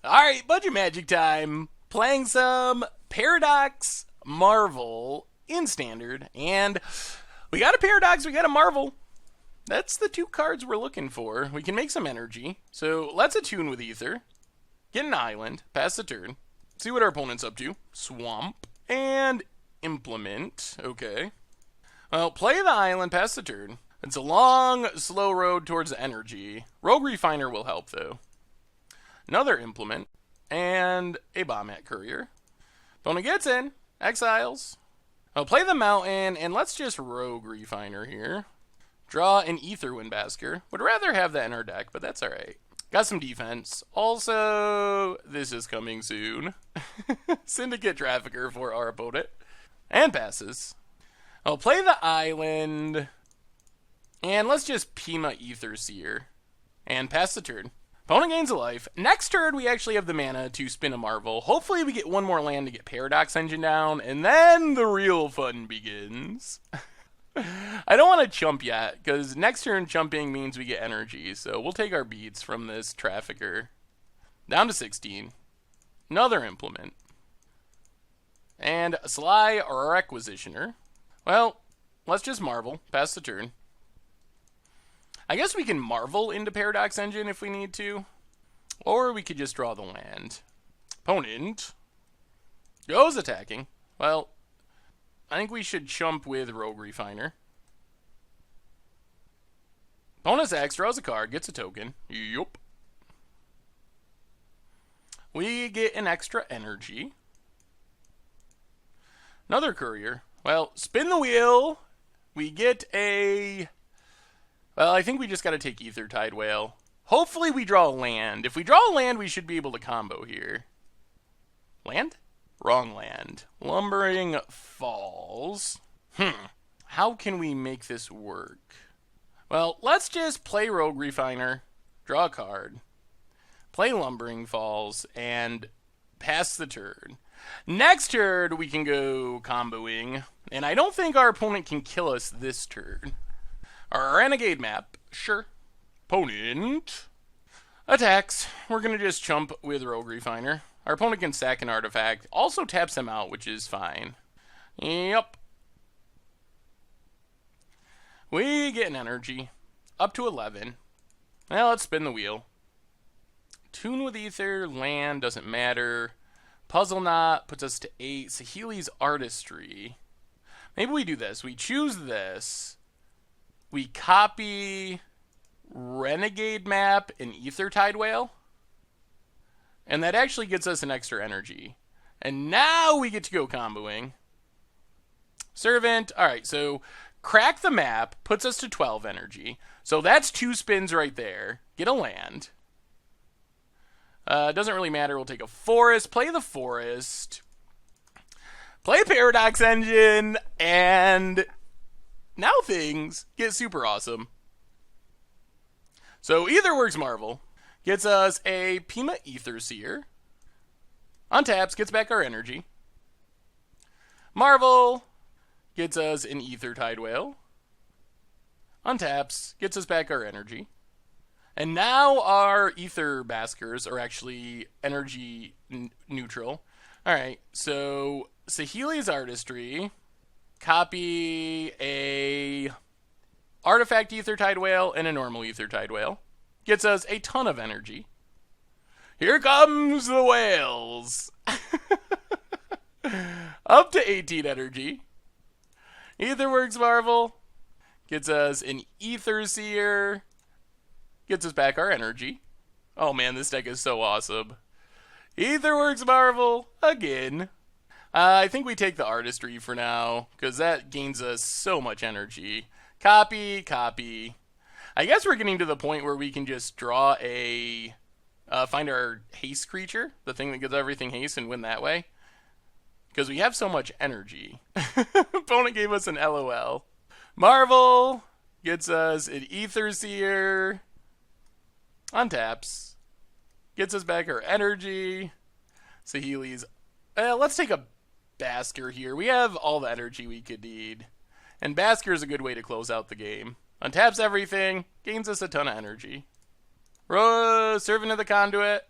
Alright, budget magic time. Playing some Paradox Marvel in standard. And we got a Paradox, we got a Marvel. That's the two cards we're looking for. We can make some energy. So let's attune with Ether. Get an island, pass the turn. See what our opponent's up to. Swamp. And implement. Okay. Well, play the island, pass the turn. It's a long, slow road towards energy. Rogue Refiner will help, though. Another implement, and a Bomb-Hat Courier. Opponent gets in, exiles. I'll play the mountain, and let's just Rogue Refiner here. Draw an Ether Windbasker. Would rather have that in our deck, but that's alright. Got some defense. Also, this is coming soon. Syndicate Trafficker for our opponent. And passes. I'll play the island, and let's just Pima Ether Seer. And pass the turn. Opponent gains a life. Next turn, we actually have the mana to spin a Marvel. Hopefully, we get one more land to get Paradox Engine down, and then the real fun begins. I don't want to chump yet, because next turn chumping means we get energy, so we'll take our beats from this Trafficker. Down to 16. Another implement. And a Sly Requisitioner. Well, let's just Marvel. Pass the turn. I guess we can Marvel into Paradox Engine if we need to. Or we could just draw the land. Opponent goes attacking. Well, I think we should chump with Rogue Refiner. Opponent's X draws a card, gets a token. Yup. We get an extra energy. Another courier. Well, spin the wheel. We get a... Well, I think we just got to take Aethertide Whale. Hopefully we draw a land. If we draw a land, we should be able to combo here. Land? Wrong land. Lumbering Falls. How can we make this work? Well, let's just play Rogue Refiner, draw a card, play Lumbering Falls, and pass the turn. Next turn, we can go comboing, and I don't think our opponent can kill us this turn. Our Renegade map, sure. Opponent attacks. We're going to just chump with Rogue Refiner. Our opponent can sack an artifact. Also taps him out, which is fine. Yep. We get an energy. Up to 11. Well, let's spin the wheel. Tune with Ether. Land. Doesn't matter. Puzzle Knot puts us to 8. Saheeli's Artistry. Maybe we do this. We choose this. We copy Renegade Map and Aethertide Whale. And that actually gets us an extra energy. And now we get to go comboing. Servant. Alright, so crack the map puts us to 12 energy. So that's 2 spins right there. Get a land. Doesn't really matter. We'll take a forest. Play the forest. Play Paradox Engine. And... now things get super awesome. So Aetherworks Marvel gets us a Pima Ether Seer. Untaps, gets back our energy. Marvel gets us an Aethertide Whale. Untaps, gets us back our energy. And now our Ether Baskers are actually energy neutral. Alright, so Saheeli's Artistry... copy a artifact Aethertide Whale and a normal Aethertide Whale. Gets us a ton of energy. Here comes the whales. Up to 18 energy. Aetherworks Marvel gets us an Ether Seer. Gets us back our energy. Oh man, this deck is so awesome. Aetherworks Marvel again. I think we take the Artistry for now, because that gains us so much energy. Copy, copy. I guess we're getting to the point where we can just draw a... find our haste creature, the thing that gives everything haste, and win that way. Because we have so much energy. Opponent gave us an LOL. Marvel gets us an Ether Seer. Untaps. Gets us back our energy. Saheeli's... let's take a Basker here. We have all the energy we could need. And Basker is a good way to close out the game. Untaps everything, gains us a ton of energy. Servant of the Conduit.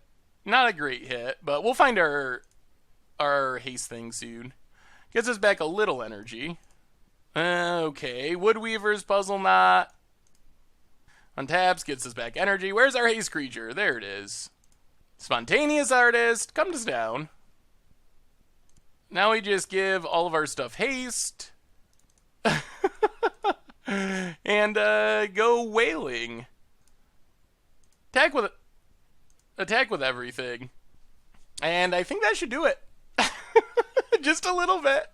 Not a great hit, but we'll find our haste thing soon. Gets us back a little energy. Okay, Woodweaver's Puzzle Knot. Untaps, gets us back energy. Where's our haste creature? There it is. Spontaneous Artist comes down. Now we just give all of our stuff haste. And go whaling. Attack with everything. And I think that should do it. Just a little bit.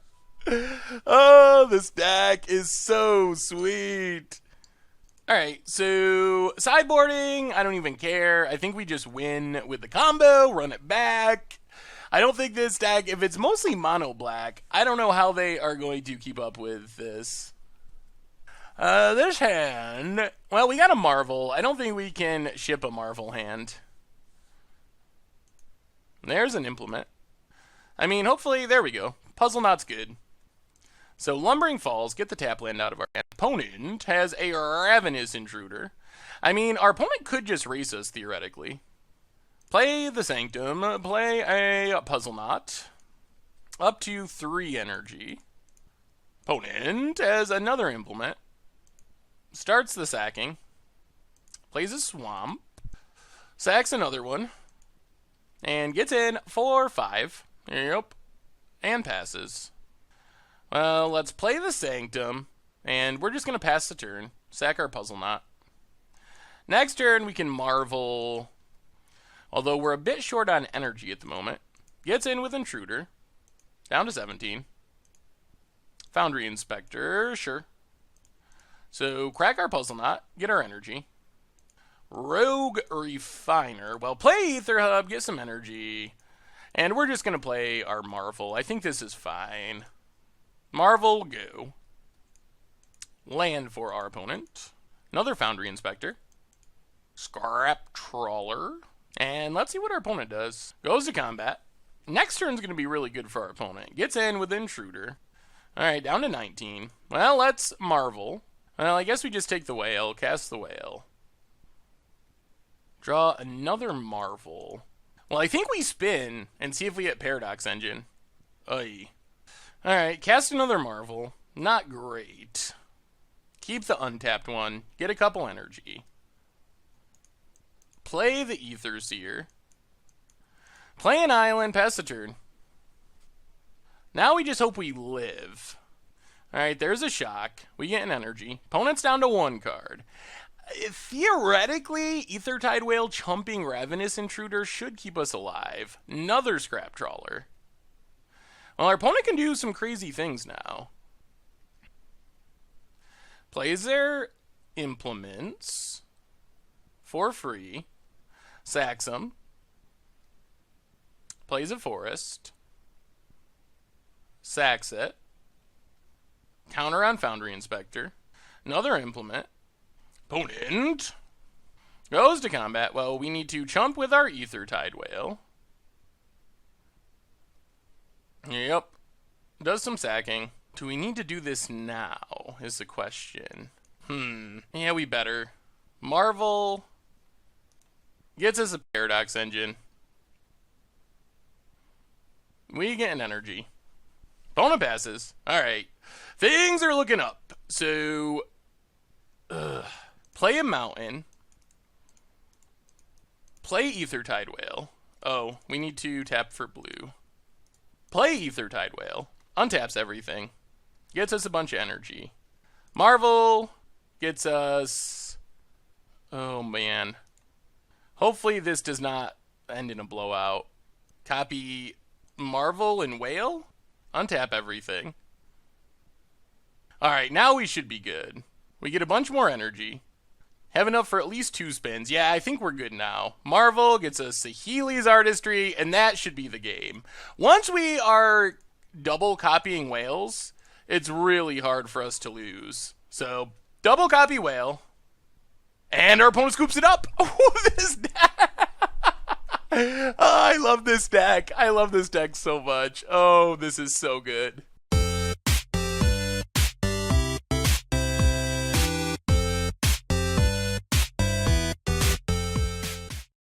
Oh, this deck is so sweet. Alright, so sideboarding, I don't even care. I think we just win with the combo, run it back. I don't think this deck, if it's mostly mono black, I don't know how they are going to keep up with this. This hand, well, we got a Marvel. I don't think we can ship a Marvel hand. There's an Implement. I mean, hopefully, there we go. Puzzle Knot's good. So, Lumbering Falls, get the tap land out of our hand. Opponent has a Ravenous Intruder. I mean, our opponent could just race us, theoretically. Play the Sanctum, play a Puzzle Knot. Up to 3 energy. Opponent has another Implement. Starts the sacking. Plays a Swamp. Sacks another one. And gets in for 5. Yep. And passes. Well, let's play the Sanctum. And we're just going to pass the turn. Sack our Puzzle Knot. Next turn, we can Marvel. Although we're a bit short on energy at the moment. Gets in with Intruder. Down to 17. Foundry Inspector, sure. So, crack our Puzzle Knot. Get our energy. Rogue Refiner. Well, play Aether Hub. Get some energy. And we're just going to play our Marvel. I think this is fine. Marvel, go. Land for our opponent. Another Foundry Inspector. Scrap Trawler. And let's see what our opponent does. Goes to combat. Next turn's going to be really good for our opponent. Gets in with Intruder. Alright, down to 19. Well, let's Marvel. Well, I guess we just take the Whale. Cast the Whale. Draw another Marvel. Well, I think we spin and see if we get Paradox Engine. Oy. Alright, cast another Marvel. Not great. Keep the untapped one. Get a couple energy. Play the Ether Seer. Play an island, pass the turn. Now we just hope we live. Alright, there's a shock. We get an energy. Opponent's down to 1 card. Theoretically, Aethertide Whale chumping Ravenous Intruder should keep us alive. Another Scrap Trawler. Well, our opponent can do some crazy things now. Plays their Implements for free. Sacks them. Plays a Forest. Sacks it. Counter on Foundry Inspector. Another Implement. Opponent goes to combat. Well, we need to chump with our Aethertide Whale. Yep. Does some sacking. Do we need to do this now, is the question. Yeah, we better. Marvel gets us a Paradox Engine. We get an energy. Opponent passes. Alright. Things are looking up. So, play a Mountain. Play Aethertide Whale. Oh, we need to tap for blue. Play Aethertide Whale. Untaps everything. Gets us a bunch of energy. Marvel gets us... Oh, man. Hopefully this does not end in a blowout. Copy Marvel and Whale. Untap everything. Alright, now we should be good. We get a bunch more energy. Have enough for at least 2 spins. Yeah, I think we're good now. Marvel gets us Saheeli's Artistry, and that should be the game. Once we are double copying Whales, it's really hard for us to lose. So, double copy Whale, and our opponent scoops it up. Oh, this deck! Oh, I love this deck. I love this deck so much. Oh, this is so good.